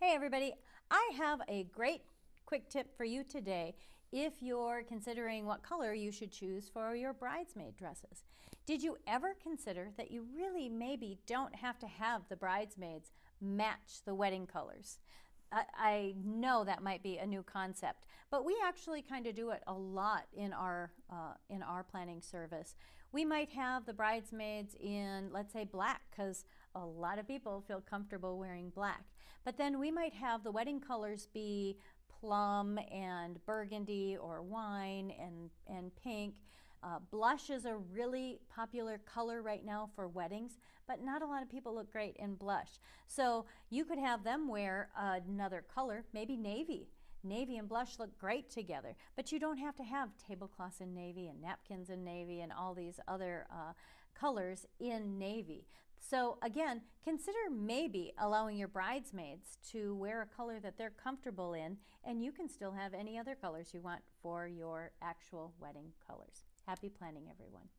Hey everybody, I have a great quick tip for you today if you're considering what color you should choose for your bridesmaid dresses. Did you ever consider that you really maybe don't have to have the bridesmaids match the wedding colors? I know that might be a new concept, but we actually kind of do it a lot in our planning service. We might have the bridesmaids in, let's say, black, because a lot of people feel comfortable wearing black. But then we might have the wedding colors be plum and burgundy or wine and pink. Blush is a really popular color right now for weddings, but not a lot of people look great in blush. So you could have them wear another color, maybe navy. Navy and blush look great together, but you don't have to have tablecloths in navy and napkins in navy and all these other colors in navy. So again, consider maybe allowing your bridesmaids to wear a color that they're comfortable in, and you can still have any other colors you want for your actual wedding colors. Happy planning, everyone.